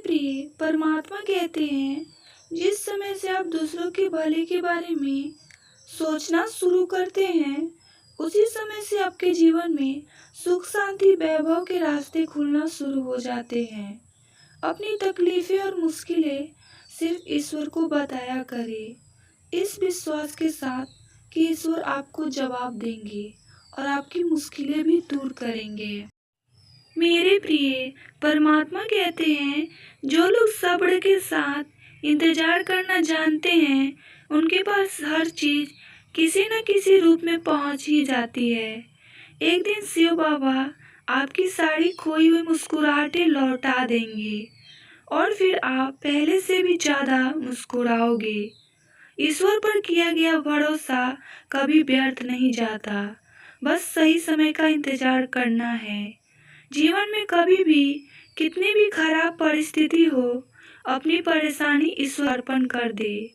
प्रिय, परमात्मा कहते हैं, जिस समय से आप दूसरों के भले के बारे में सोचना शुरू करते हैं, उसी समय से आपके जीवन में सुख शांति वैभव के रास्ते खुलना शुरू हो जाते हैं। अपनी तकलीफें और मुश्किलें सिर्फ ईश्वर को बताया करें, इस विश्वास के साथ कि ईश्वर आपको जवाब देंगे और आपकी मुश्किलें भी दूर करेंगे। मेरे प्रिय, परमात्मा कहते हैं, जो लोग सब्र के साथ इंतजार करना जानते हैं, उनके पास हर चीज किसी न किसी रूप में पहुंच ही जाती है। एक दिन शिव बाबा आपकी सारी खोई हुई मुस्कुराहटें लौटा देंगे और फिर आप पहले से भी ज्यादा मुस्कुराओगे। ईश्वर पर किया गया भरोसा कभी व्यर्थ नहीं जाता, बस सही समय का इंतजार करना है। जीवन में कभी भी कितनी भी खराब परिस्थिति हो, अपनी परेशानी ईश्वर अर्पण कर दे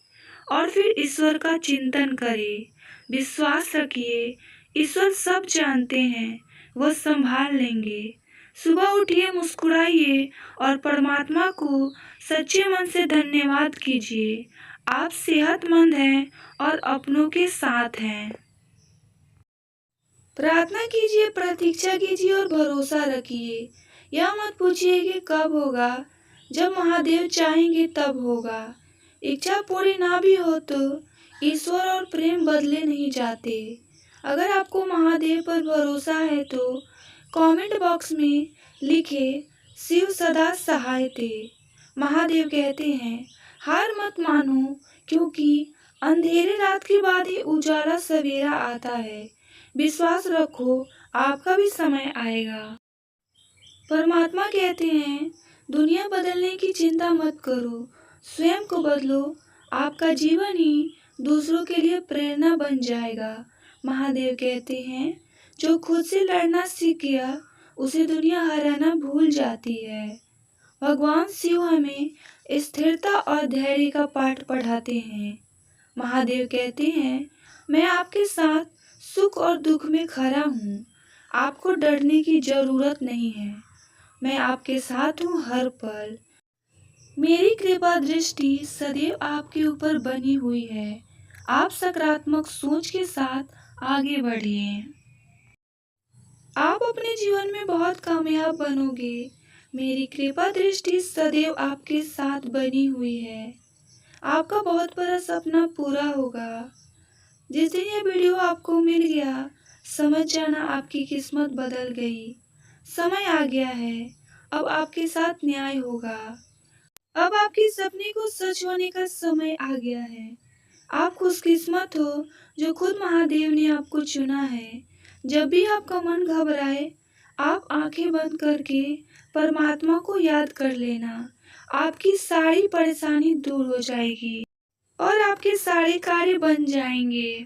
और फिर ईश्वर का चिंतन करे। विश्वास रखिए, ईश्वर सब जानते हैं, वो संभाल लेंगे। सुबह उठिए, मुस्कुराइए और परमात्मा को सच्चे मन से धन्यवाद कीजिए। आप सेहतमंद हैं और अपनों के साथ हैं। प्रार्थना कीजिए, प्रतीक्षा कीजिए और भरोसा रखिए। यह मत पूछिए कि कब होगा, जब महादेव चाहेंगे तब होगा। इच्छा पूरी ना भी हो तो ईश्वर और प्रेम बदले नहीं जाते। अगर आपको महादेव पर भरोसा है तो कमेंट बॉक्स में लिखे, शिव सदा सहाय थे। महादेव कहते हैं, हार मत मानो, क्योंकि अंधेरे रात के बाद ही उजाला सवेरा आता है। विश्वास रखो, आपका भी समय आएगा। परमात्मा कहते हैं, दुनिया बदलने की चिंता मत करो, स्वयं को बदलो। आपका जीवन ही दूसरों के लिए प्रेरणा बन जाएगा। महादेव कहते हैं, जो खुद से लड़ना सीख गया, उसे दुनिया हराना भूल जाती है। भगवान शिव हमें स्थिरता और धैर्य का पाठ पढ़ाते हैं। महादेव कहते हैं, मैं आपके साथ सुख और दुख में खड़ा हूँ। आपको डरने की जरूरत नहीं है, मैं आपके साथ हूँ हर पल। मेरी कृपा दृष्टि सदैव आपके ऊपर बनी हुई है। आप सकारात्मक सोच के साथ आगे बढ़िए। आप अपने जीवन में बहुत कामयाब बनोगे। मेरी कृपा दृष्टि सदैव आपके साथ बनी हुई है। आपका बहुत बड़ा सपना पूरा होगा। जिस दिन ये वीडियो आपको मिल गया, समझ जाना आपकी किस्मत बदल गई। समय आ गया है, अब आपके साथ न्याय होगा। अब आपके सपने को सच होने का समय आ गया है। आप खुशकिस्मत हो जो खुद महादेव ने आपको चुना है। जब भी आपका मन घबराए, आप आंखें बंद करके परमात्मा को याद कर लेना। आपकी सारी परेशानी दूर हो जाएगी और आपके सारे कार्य बन जाएंगे।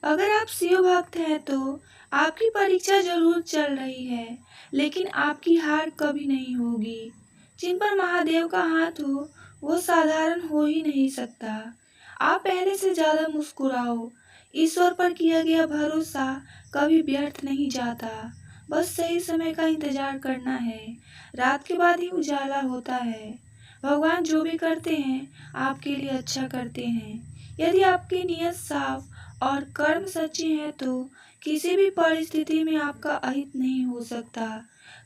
अगर आप शिव भक्त हैं तो आपकी परीक्षा जरूर चल रही है, लेकिन आपकी हार कभी नहीं होगी। जिन पर महादेव का हाथ हो, वो साधारण हो ही नहीं सकता। आप पहले से ज्यादा मुस्कुराओ। ईश्वर पर किया गया भरोसा कभी व्यर्थ नहीं जाता। बस सही समय का इंतजार करना है। रात के बाद ही उजाला होता है। भगवान जो भी करते हैं, आपके लिए अच्छा करते हैं। यदि आपकी नीयत साफ और कर्म सच्चे हैं तो किसी भी परिस्थिति में आपका अहित नहीं हो सकता।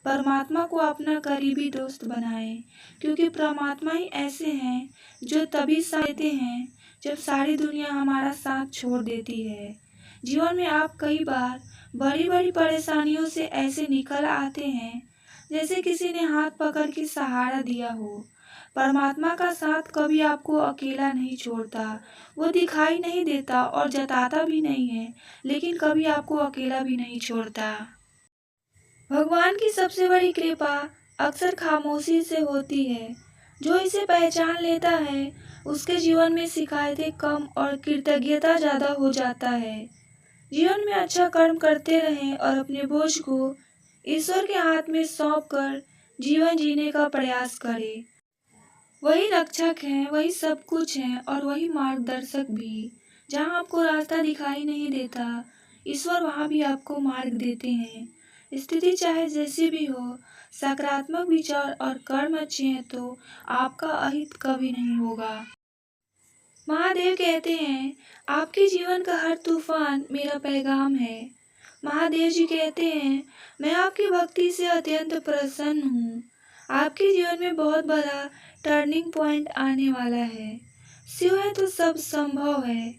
परमात्मा को अपना करीबी दोस्त बनाएं, क्योंकि परमात्मा ही ऐसे हैं जो तभी साथ देते हैं जब सारी दुनिया हमारा साथ छोड़ देती है। जीवन में आप कई बार बड़ी बड़ी परेशानियों से ऐसे निकल आते हैं जैसे किसी ने हाथ पकड़ के सहारा दिया हो। परमात्मा का साथ कभी आपको अकेला नहीं छोड़ता। वो दिखाई नहीं देता और जताता भी नहीं है, लेकिन कभी आपको अकेला भी नहीं छोड़ता। भगवान की सबसे बड़ी कृपा अक्सर खामोशी से होती है। जो इसे पहचान लेता है, उसके जीवन में शिकायतें कम और कृतज्ञता ज्यादा हो जाता है। जीवन में अच्छा कर्म करते रहें और अपने बोझ को ईश्वर के हाथ में सौंप कर जीवन जीने का प्रयास करें। वही रक्षक हैं, वही सब कुछ हैं और वही मार्गदर्शक भी। जहाँ आपको रास्ता दिखाई नहीं देता, ईश्वर वहाँ भी आपको मार्ग देते हैं। स्थिति चाहे जैसी भी हो, सकारात्मक विचार और कर्म अच्छे हैं तो आपका अहित कभी नहीं होगा। महादेव कहते हैं, आपके जीवन का हर तूफान मेरा पैगाम है। महादेव जी कहते हैं, मैं आपकी भक्ति से अत्यंत प्रसन्न हूँ। आपके जीवन में बहुत बड़ा टर्निंग पॉइंट आने वाला है। शिव है तो सब संभव है।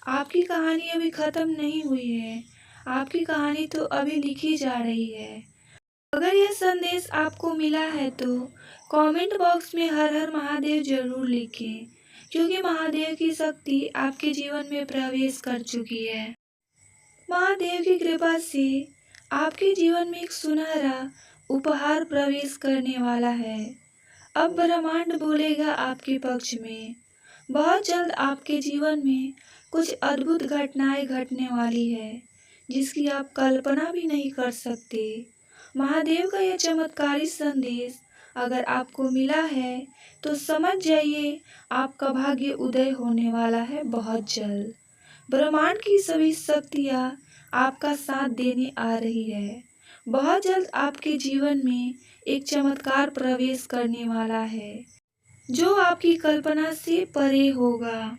आपकी कहानी अभी खत्म नहीं हुई है। आपकी कहानी तो अभी लिखी जा रही है। अगर यह संदेश आपको मिला है तो कमेंट बॉक्स में हर हर महादेव जरूर लिखें, क्योंकि महादेव की शक्ति आपके जीवन में प्रवेश कर चुकी है। महादेव की कृपा से आपके जीवन में एक सुनहरा उपहार प्रवेश करने वाला है। अब ब्रह्मांड बोलेगा आपके पक्ष में। बहुत जल्द आपके जीवन में कुछ अद्भुत घटनाएं घटने वाली है, जिसकी आप कल्पना भी नहीं कर सकते। महादेव का यह चमत्कारी संदेश अगर आपको मिला है तो समझ जाइए, आपका भाग्य उदय होने वाला है बहुत जल्द। ब्रह्मांड की सभी शक्तियाँ आपका साथ देने आ रही है। बहुत जल्द आपके जीवन में एक चमत्कार प्रवेश करने वाला है, जो आपकी कल्पना से परे होगा।